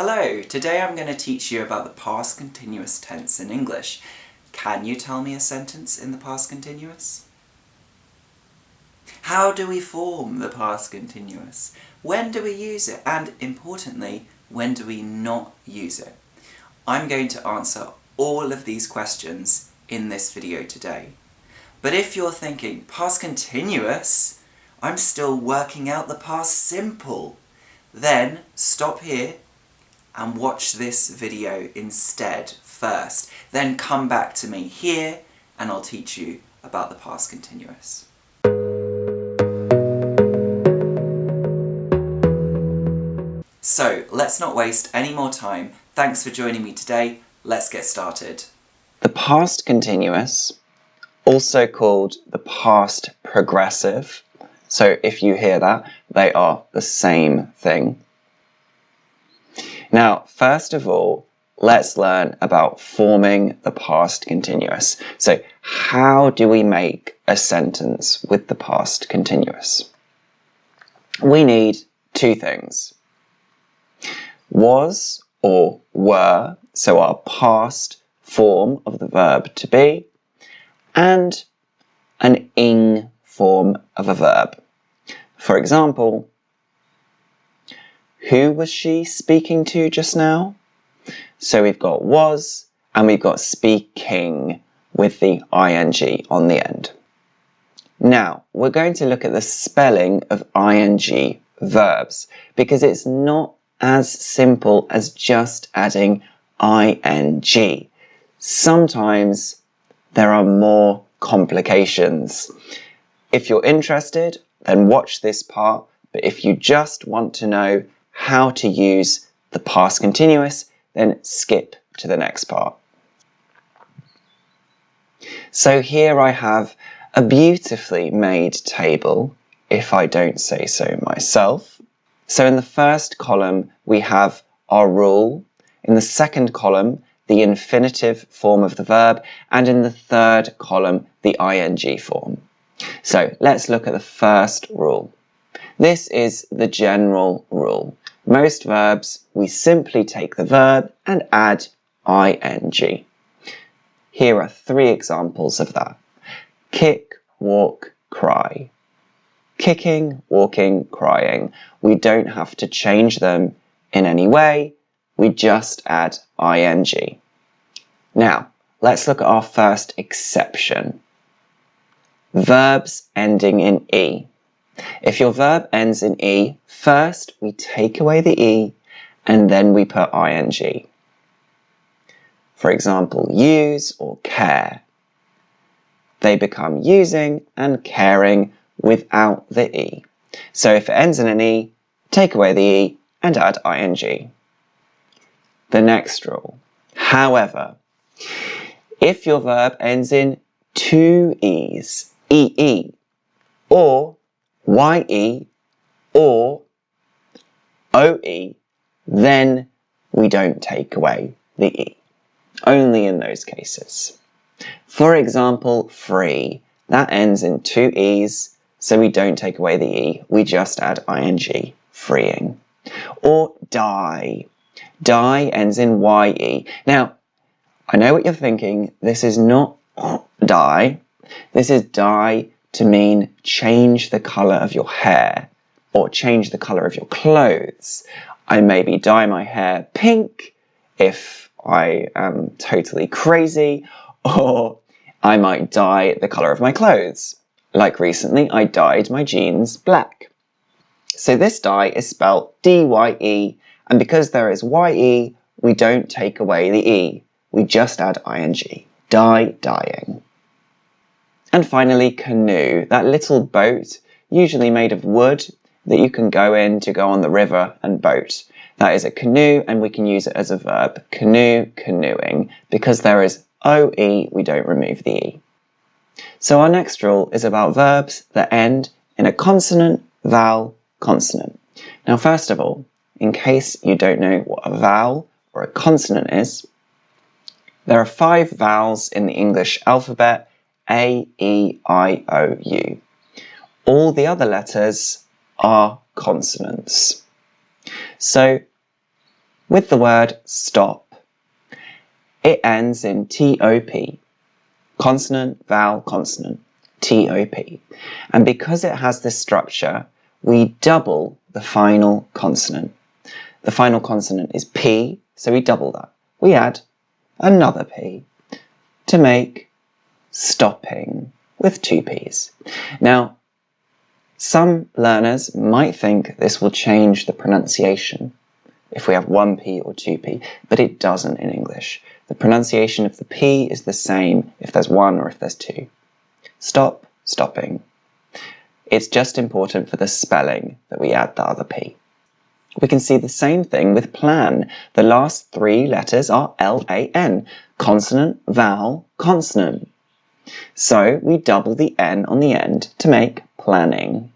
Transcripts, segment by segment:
Hello, today I'm going to teach you about the past continuous tense in English. Can you tell me a sentence in the past continuous? How do we form the past continuous? When do we use it? And importantly, when do we not use it? I'm going to answer all of these questions in this video today. But if you're thinking, past continuous? I'm still working out the past simple. Then stop here and watch this video instead first. Then come back to me here and I'll teach you about the past continuous. So let's not waste any more time. Thanks for joining me today. Let's get started. The past continuous, also called the past progressive, so if you hear that, they are the same thing. Now, first of all, let's learn about forming the past continuous. So, how do we make a sentence with the past continuous? We need two things. Was or were, so our past form of the verb to be, and an ing form of a verb. For example, who was she speaking to just now? So we've got was and we've got speaking with the ing on the end. Now, we're going to look at the spelling of ing verbs because it's not as simple as just adding ing. Sometimes there are more complications. If you're interested, then watch this part, but if you just want to know how to use the past continuous, then skip to the next part. So here I have a beautifully made table, if I don't say so myself. So in the first column, we have our rule. In the second column, the infinitive form of the verb. And in the third column, the ing form. So let's look at the first rule. This is the general rule. Most verbs, we simply take the verb and add ing. Here are three examples of that. Kick, walk, cry. Kicking, walking, crying. We don't have to change them in any way. We just add ing. Now, let's look at our first exception. Verbs ending in E. If your verb ends in E, first we take away the E and then we put ing. For example, use or care. They become using and caring without the E. So if it ends in an E, take away the E and add ing. The next rule. However, if your verb ends in two E's, EE, or YE or OE, then we don't take away the E. Only in those cases. For example, free. That ends in two E's, so we don't take away the E. We just add ing, freeing. Or die. Die ends in YE. Now, I know what you're thinking. This is not die. This is die to mean change the colour of your hair or change the colour of your clothes. I maybe dye my hair pink if I am totally crazy, or I might dye the colour of my clothes. Like recently, I dyed my jeans black. So this dye is spelled D-Y-E, and because there is Y-E, we don't take away the E. We just add ing. Die, dyeing. And finally, canoe, that little boat, usually made of wood, that you can go in to go on the river and boat. That is a canoe, and we can use it as a verb. Canoe, canoeing. Because there is OE, we don't remove the E. So our next rule is about verbs that end in a consonant, vowel, consonant. Now, first of all, in case you don't know what a vowel or a consonant is, there are 5 vowels in the English alphabet, A, E, I, O, U. All the other letters are consonants. So with the word stop. It ends in TOP, consonant, vowel, consonant, TOP. And because it has this structure, we double the final consonant. The final consonant is P, so we double that. We add another P to make stopping with two Ps. Now, some learners might think this will change the pronunciation if we have one P or two P, but it doesn't in English. The pronunciation of the P is the same if there's one or if there's two. Stop, stopping. It's just important for the spelling that we add the other P. We can see the same thing with plan. The last three letters are L-A-N, consonant, vowel, consonant. So we double the N on the end to make planning.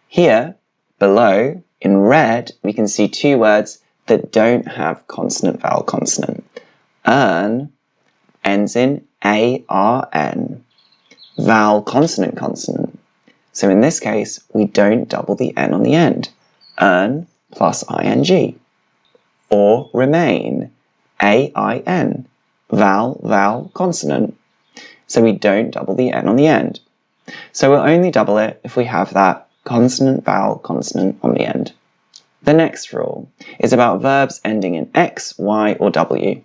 Here, below, in red, we can see two words that don't have consonant, vowel, consonant. Earn ends in A-R-N, vowel, consonant, consonant. So in this case, we don't double the N on the end. Earn plus ing. Or remain, A-I-N, vowel, vowel, consonant. So we don't double the N on the end. So we'll only double it if we have that consonant, vowel, consonant on the end. The next rule is about verbs ending in X, Y, or W.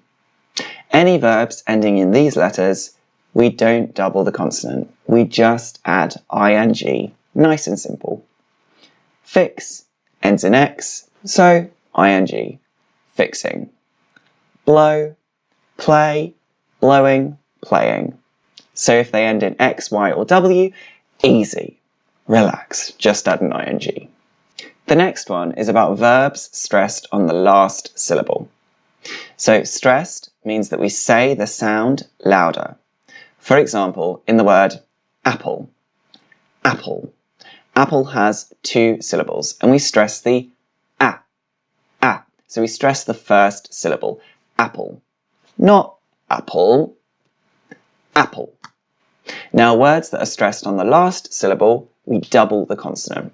Any verbs ending in these letters, we don't double the consonant. We just add ing. Nice and simple. Fix ends in X, so ing. Fixing. Blow, play, blowing, playing. So if they end in X, Y, or W, easy. Relax, just add an ing. The next one is about verbs stressed on the last syllable. So stressed means that we say the sound louder. For example, in the word apple. Apple. Apple has two syllables, and we stress the a. So we stress the first syllable, apple. Not apple, apple. Now, words that are stressed on the last syllable, we double the consonant.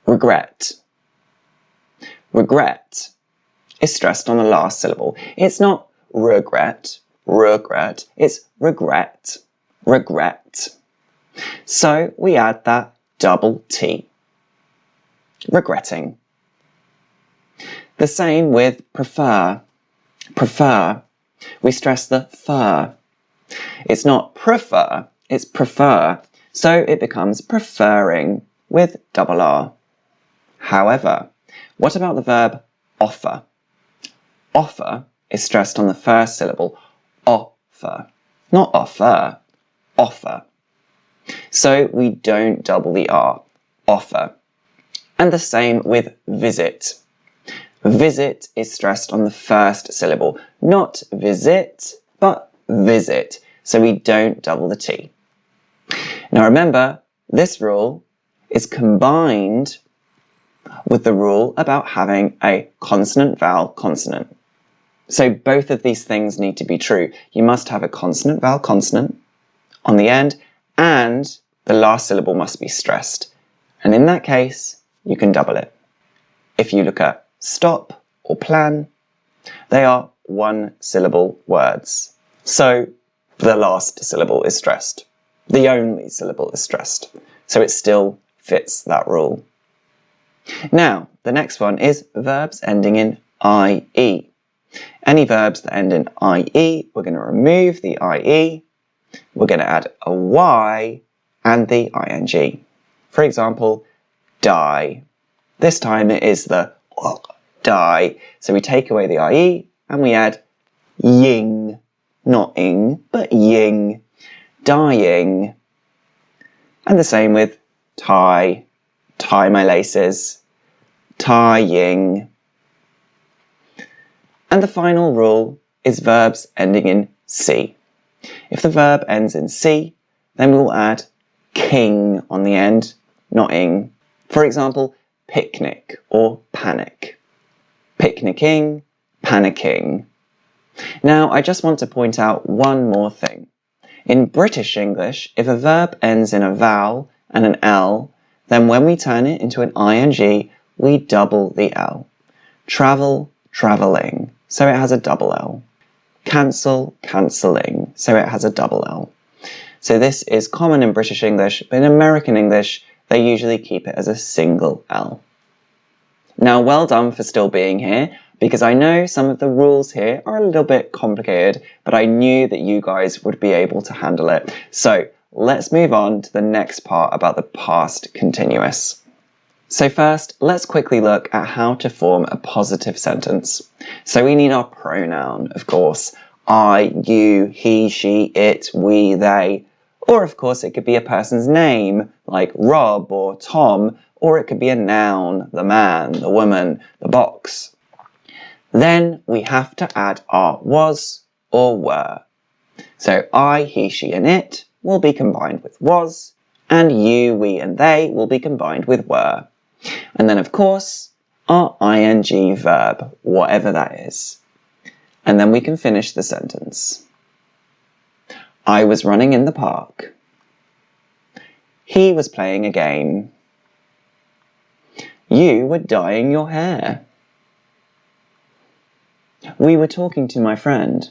Regret. Regret is stressed on the last syllable. It's not regret, regret. It's regret, regret. So we add that double T. Regretting. The same with prefer. Prefer. We stress the fur. It's not prefer, it's prefer. So it becomes preferring with double R. However, what about the verb offer? Offer is stressed on the first syllable, offer. Not offer, offer. So we don't double the R, offer. And the same with visit. Visit is stressed on the first syllable, not visit, but visit. So we don't double the T. Now remember, this rule is combined with the rule about having a consonant, vowel, consonant. So both of these things need to be true. You must have a consonant, vowel, consonant on the end, and the last syllable must be stressed. And in that case, you can double it. If you look at stop or plan, they are one-syllable words. So the last syllable is stressed. The only syllable is stressed. So it still fits that rule. Now, the next one is verbs ending in IE. Any verbs that end in IE, we're going to remove the IE. We're going to add a Y and the ing. For example, die. This time it is the die. So we take away the IE and we add ying. Not ing, but ying. Dying. And the same with tie. Tie my laces. Tying. And the final rule is verbs ending in C. If the verb ends in C, then we'll add king on the end, not ing. For example, picnic or panic. Picnicking, panicking. Now, I just want to point out one more thing. In British English, if a verb ends in a vowel and an L, then when we turn it into an ing, we double the L. Travel, travelling, so it has a double L. Cancel, cancelling, so it has a double L. So this is common in British English, but in American English, they usually keep it as a single L. Now, well done for still being here, because I know some of the rules here are a little bit complicated, but I knew that you guys would be able to handle it. So let's move on to the next part about the past continuous. So first, let's quickly look at how to form a positive sentence. So we need our pronoun, of course. I, you, he, she, it, we, they. Or of course it could be a person's name, like Rob or Tom, or it could be a noun, the man, the woman, the box. Then we have to add our was or were. So I, he, she and it will be combined with was, and you, we and they will be combined with were. And then of course our ing verb, whatever that is. And then we can finish the sentence. I was running in the park. He was playing a game. You were dyeing your hair. We were talking to my friend.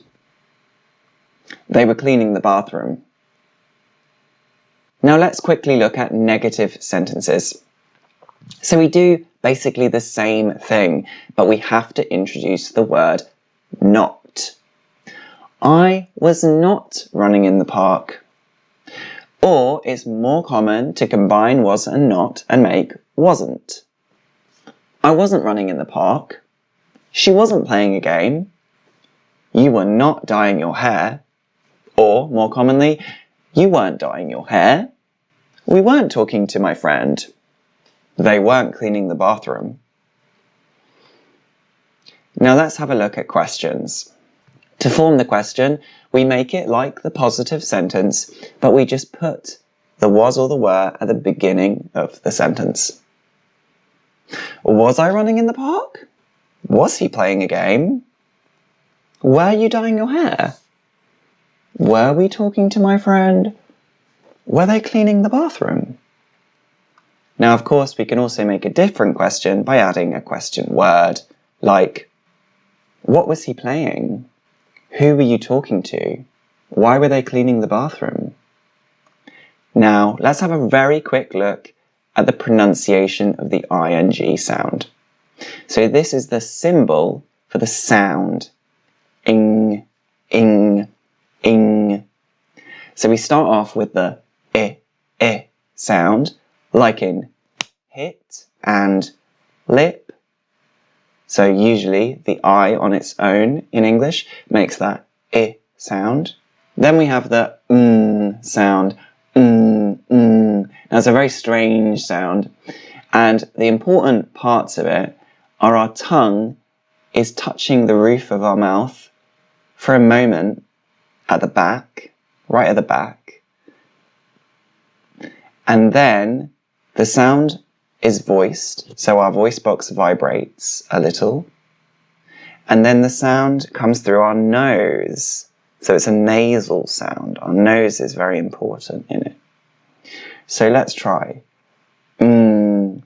They were cleaning the bathroom. Now let's quickly look at negative sentences. So we do basically the same thing, but we have to introduce the word not. I was not running in the park. Or it's more common to combine was and not and make wasn't. I wasn't running in the park. She wasn't playing a game. You were not dyeing your hair. Or, more commonly, you weren't dyeing your hair. We weren't talking to my friend. They weren't cleaning the bathroom. Now let's have a look at questions. To form the question, we make it like the positive sentence, but we just put the was or the were at the beginning of the sentence. Was I running in the park? Was he playing a game? Were you dyeing your hair? Were we talking to my friend? Were they cleaning the bathroom? Now, of course, we can also make a different question by adding a question word, like, what was he playing? Who were you talking to? Why were they cleaning the bathroom? Now, let's have a very quick look at the pronunciation of the ing sound. So this is the symbol for the sound. Ing, ing, ing. So we start off with the I sound, like in hit and lip. So usually the I on its own in English makes that I sound. Then we have the sound. Now it's a very strange sound, and the important parts of it are our tongue is touching the roof of our mouth for a moment at the back, right at the back, and then the sound is voiced, so our voice box vibrates a little, and then the sound comes through our nose, so it's a nasal sound. Our nose is very important in it. So let's try. I'm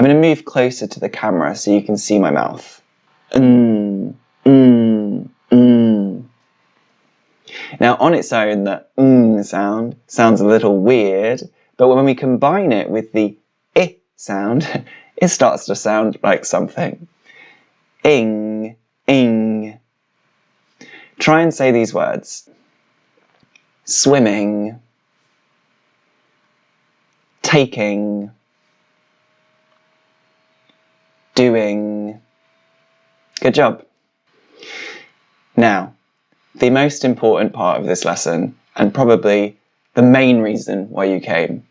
going to move closer to the camera so you can see my mouth. Now on its own, the sound sounds a little weird, but when we combine it with the I sound, it starts to sound like something. Ing, ing. Try and say these words. Swimming, taking, doing. Good job. Now, the most important part of this lesson, and probably the main reason why you came.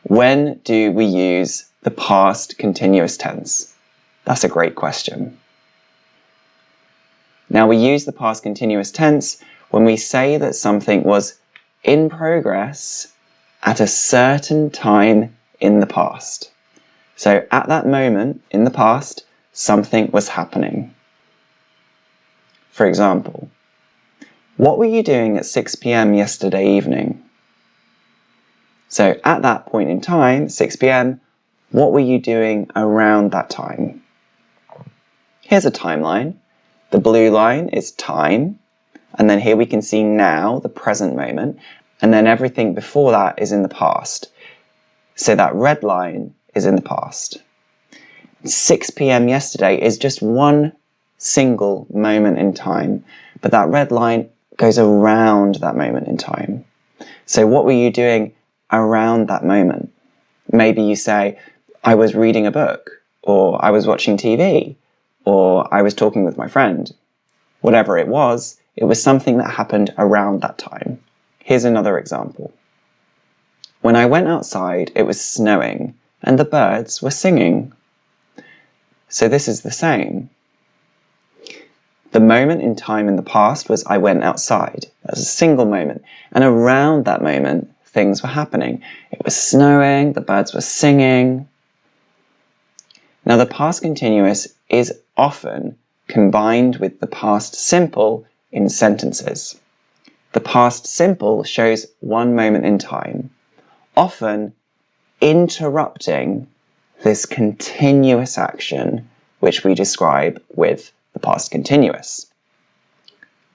When do we use the past continuous tense? That's a great question. Now, we use the past continuous tense when we say that something was in progress at a certain time in the past. So at that moment in the past, something was happening. For example, what were you doing at 6 p.m. yesterday evening? So at that point in time, 6 p.m., What were you doing around that time? Here's a timeline. The blue line is time, and then here we can see now, the present moment, and then everything before that is in the past. So that red line is in the past. 6 p.m. yesterday is just one single moment in time, but that red line goes around that moment in time. So what were you doing around that moment? Maybe you say, I was reading a book, or I was watching TV, or I was talking with my friend. Whatever it was something that happened around that time. Here's another example. When I went outside, it was snowing, and the birds were singing. So this is the same. The moment in time in the past was I went outside. That was a single moment. And around that moment, things were happening. It was snowing, the birds were singing. Now the past continuous is often combined with the past simple in sentences. The past simple shows one moment in time, often interrupting this continuous action which we describe with the past continuous.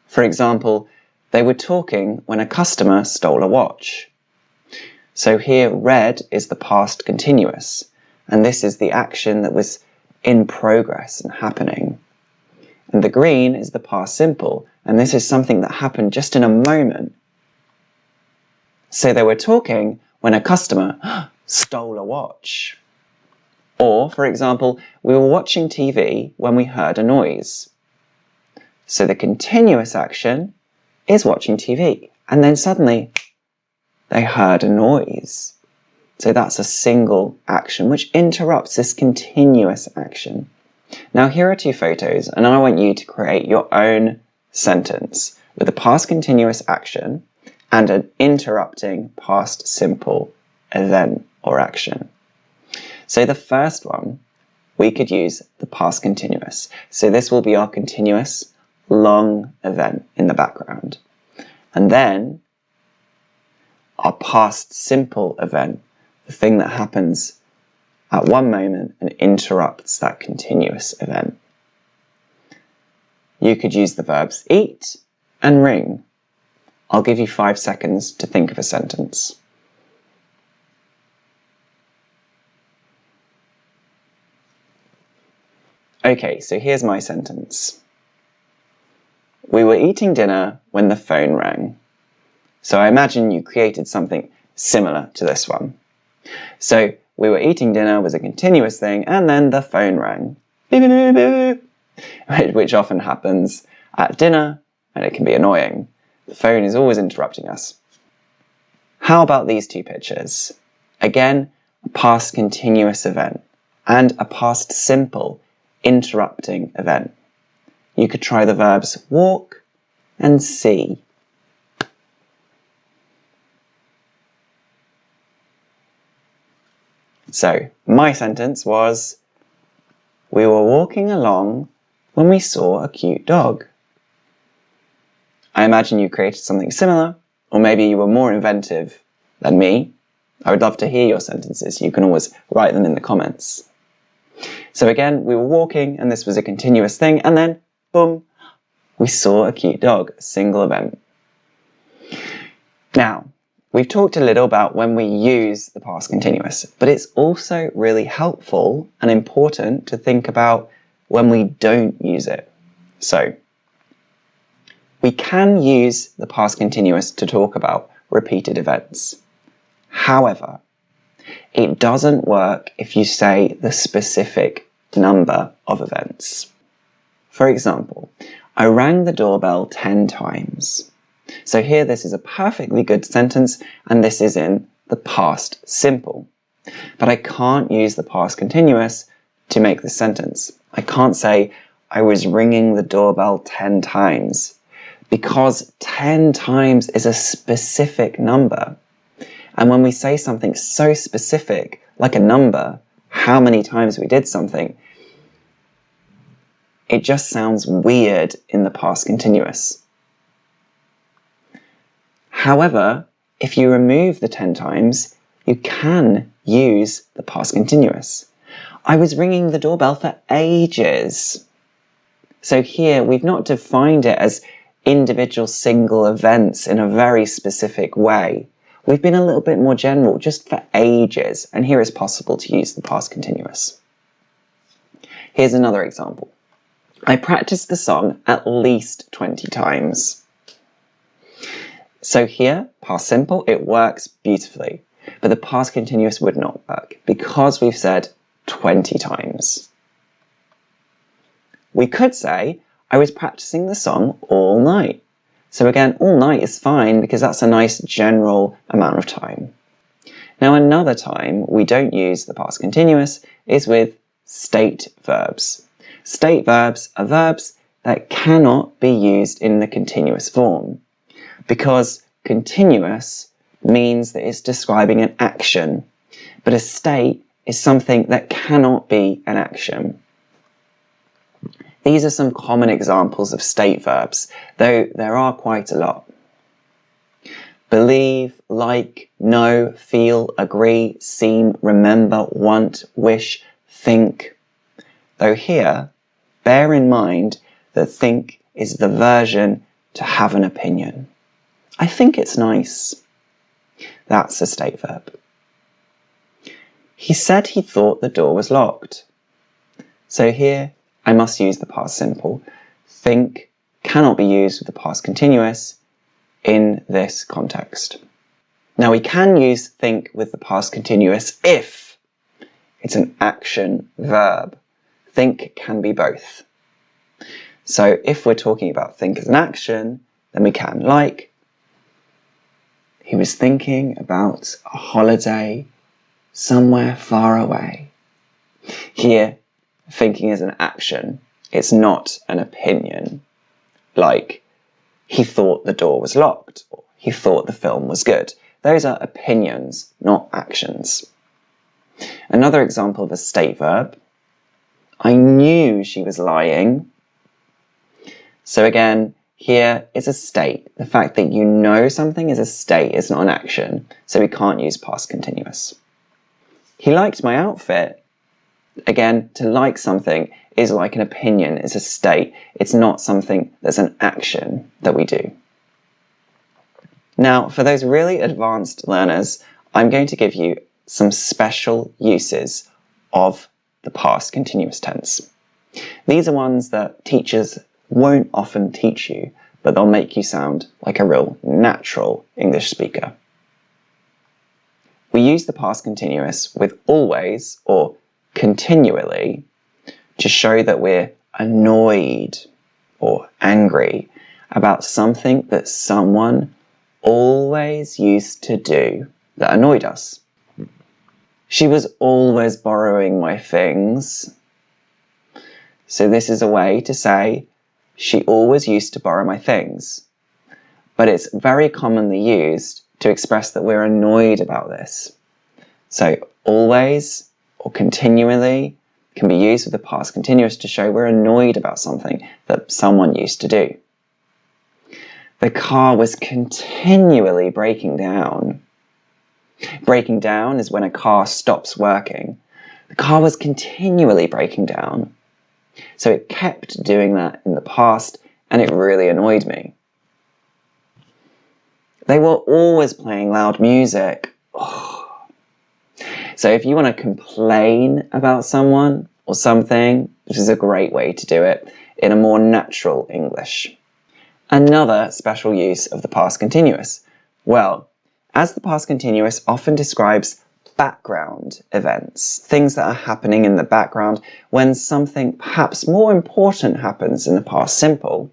For example, they were talking when a customer stole a watch. So here red is the past continuous, and this is the action that was in progress and happening. And the green is the past simple, and this is something that happened just in a moment. So they were talking when a customer stole a watch. Or, for example, we were watching TV when we heard a noise. So the continuous action is watching TV, and then suddenly they heard a noise. So that's a single action which interrupts this continuous action. Now here are two photos, and I want you to create your own sentence with a past continuous action and an interrupting past simple event or action. So the first one, we could use the past continuous. So this will be our continuous long event in the background. And then our past simple event, the thing that happens at one moment and interrupts that continuous event. You could use the verbs eat and ring. I'll give you 5 seconds to think of a sentence. Okay, so here's my sentence. We were eating dinner when the phone rang. So I imagine you created something similar to this one. So we were eating dinner was a continuous thing, and then the phone rang. Beep, beep, beep, beep, which often happens at dinner, and it can be annoying. The phone is always interrupting us. How about these two pictures? Again, a past continuous event and a past simple interrupting event. You could try the verbs walk and see. So, my sentence was, we were walking along when we saw a cute dog. I imagine you created something similar, or maybe you were more inventive than me. I would love to hear your sentences. You can always write them in the comments. So again, we were walking, and this was a continuous thing, and then, boom, we saw a cute dog, a single event. Now, we've talked a little about when we use the past continuous, but it's also really helpful and important to think about when we don't use it. So, we can use the past continuous to talk about repeated events. However, it doesn't work if you say the specific number of events. For example, I rang the doorbell 10 times. So here this is a perfectly good sentence, and this is in the past simple. But I can't use the past continuous to make this sentence. I can't say, I was ringing the doorbell 10 times, because 10 times is a specific number. And when we say something so specific, like a number, how many times we did something, it just sounds weird in the past continuous. However, if you remove the 10 times, you can use the past continuous. I was ringing the doorbell for ages. So here we've not defined it as individual single events in a very specific way. We've been a little bit more general, just for ages, and here it's possible to use the past continuous. Here's another example. I practiced the song at least 20 times. So here, past simple, it works beautifully, but the past continuous would not work because we've said 20 times. We could say, I was practicing the song all night. So again, all night is fine because that's a nice general amount of time. Now another time we don't use the past continuous is with state verbs. State verbs are verbs that cannot be used in the continuous form because continuous means that it's describing an action, but a state is something that cannot be an action. These are some common examples of state verbs, though there are quite a lot. Believe, like, know, feel, agree, seem, remember, want, wish, think. Though here, bear in mind that think is the version to have an opinion. I think it's nice. That's a state verb. He said he thought the door was locked. So here, I must use the past simple. Think cannot be used with the past continuous in this context. Now we can use think with the past continuous if it's an action verb. Think can be both. So if we're talking about think as an action, then we can, like, he was thinking about a holiday somewhere far away. Here, thinking is an action. It's not an opinion. Like, he thought the door was locked, or he thought the film was good. Those are opinions, not actions. Another example of a state verb. I knew she was lying. So again, here is a state. The fact that you know something is a state, it's not an action. So we can't use past continuous. He liked my outfit. Again, to like something is like an opinion, it's a state. It's not something that's an action that we do. Now, for those really advanced learners, I'm going to give you some special uses of the past continuous tense. These are ones that teachers won't often teach you, but they'll make you sound like a real natural English speaker. We use the past continuous with always or continually to show that we're annoyed or angry about something that someone always used to do that annoyed us. She was always borrowing my things. So this is a way to say she always used to borrow my things. But it's very commonly used to express that we're annoyed about this. So always or continually can be used with the past continuous to show we're annoyed about something that someone used to do. The car was continually breaking down. Breaking down is when a car stops working. The car was continually breaking down. So it kept doing that in the past and it really annoyed me. They were always playing loud music. Oh. So if you want to complain about someone or something, this is a great way to do it in a more natural English. Another special use of the past continuous. Well, as the past continuous often describes background events, things that are happening in the background when something perhaps more important happens in the past simple,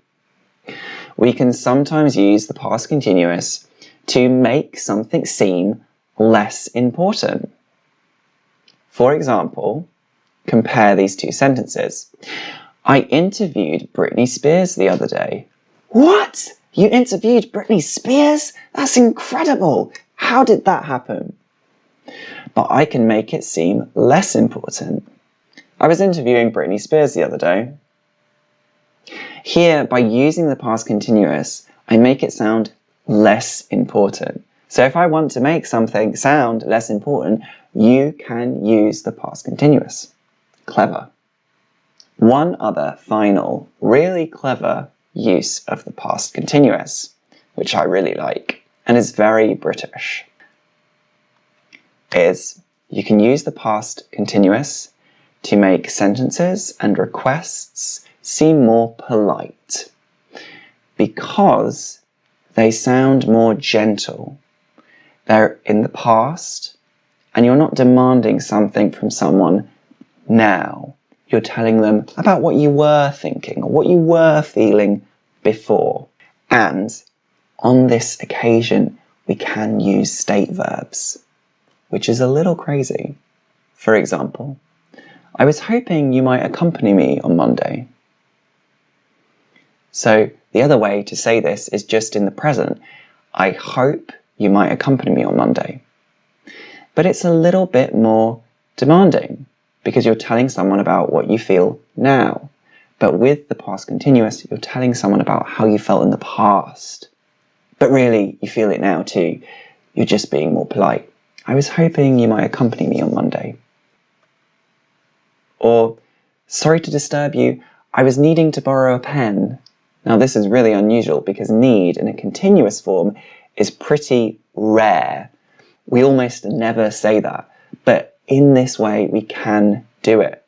we can sometimes use the past continuous to make something seem less important. For example, compare these two sentences. I interviewed Britney Spears the other day. What? You interviewed Britney Spears? That's incredible! How did that happen? But I can make it seem less important. I was interviewing Britney Spears the other day. Here, by using the past continuous, I make it sound less important. So if I want to make something sound less important, you can use the past continuous. Clever. One other final, really clever use of the past continuous, which I really like, and is very British, is you can use the past continuous to make sentences and requests seem more polite because they sound more gentle. They're in the past, and you're not demanding something from someone now. You're telling them about what you were thinking or what you were feeling before. And on this occasion, we can use state verbs, which is a little crazy. For example, I was hoping you might accompany me on Monday. So the other way to say this is just in the present. I hope you might accompany me on Monday. But it's a little bit more demanding because you're telling someone about what you feel now. But with the past continuous, you're telling someone about how you felt in the past. But really, you feel it now too. You're just being more polite. I was hoping you might accompany me on Monday. Or, sorry to disturb you, I was needing to borrow a pen. Now this is really unusual because need in a continuous form is pretty rare. We almost never say that, but in this way we can do it.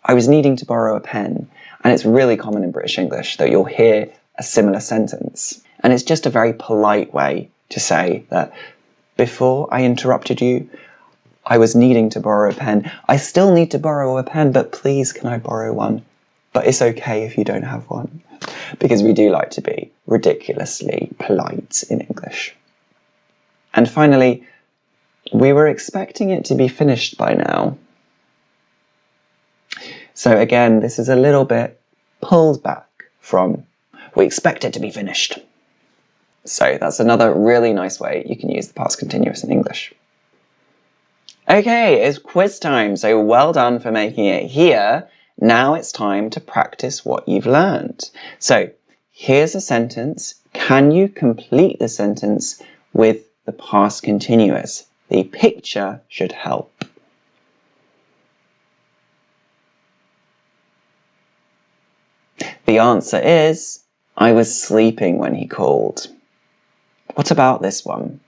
I was needing to borrow a pen, and it's really common in British English that you'll hear a similar sentence. And it's just a very polite way to say that before I interrupted you, I was needing to borrow a pen. I still need to borrow a pen, but please can I borrow one? But it's okay if you don't have one, because we do like to be ridiculously polite in English. And finally, we were expecting it to be finished by now. So again, this is a little bit pulled back from we expect it to be finished. So that's another really nice way you can use the past continuous in English. Okay, it's quiz time, so well done for making it here. Now it's time to practice what you've learned. So here's a sentence. Can you complete the sentence with the past continuous? The picture should help. The answer is, I was sleeping when he called. What about this one?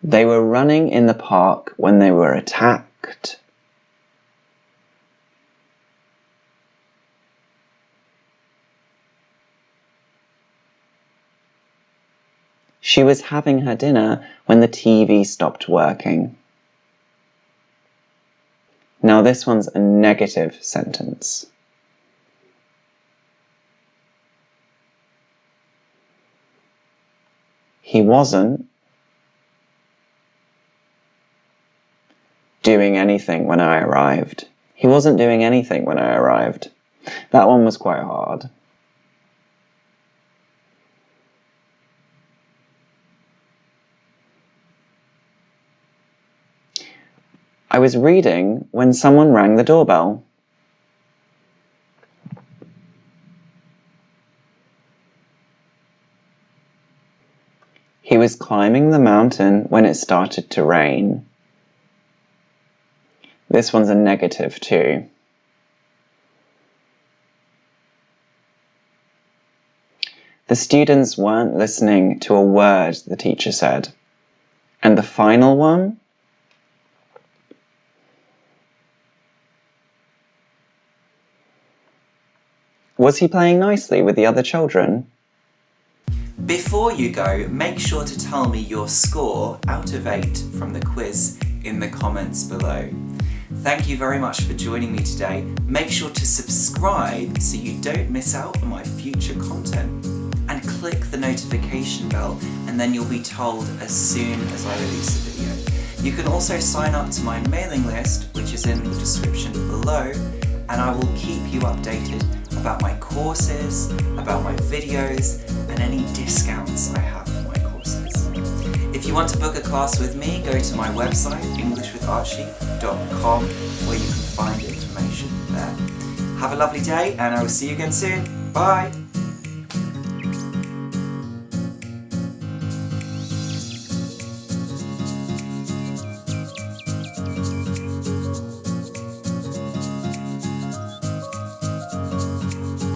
They were running in the park when they were attacked. She was having her dinner when the TV stopped working. Now this one's a negative sentence. He wasn't doing anything when I arrived. He wasn't doing anything when I arrived. That one was quite hard. I was reading when someone rang the doorbell. He was climbing the mountain when it started to rain. This one's a negative too. The students weren't listening to a word the teacher said. And the final one? Was he playing nicely with the other children? Before you go, make sure to tell me your score out of 8 from the quiz in the comments below. Thank you very much for joining me today. Make sure to subscribe so you don't miss out on my future content. And click the notification bell and then you'll be told as soon as I release a video. You can also sign up to my mailing list, which is in the description below, and I will keep you updated about my courses, about my videos, and any discounts I have for my courses. If you want to book a class with me, go to my website, englishwitharchie.com, where you can find information there. Have a lovely day, and I will see you again soon. Bye!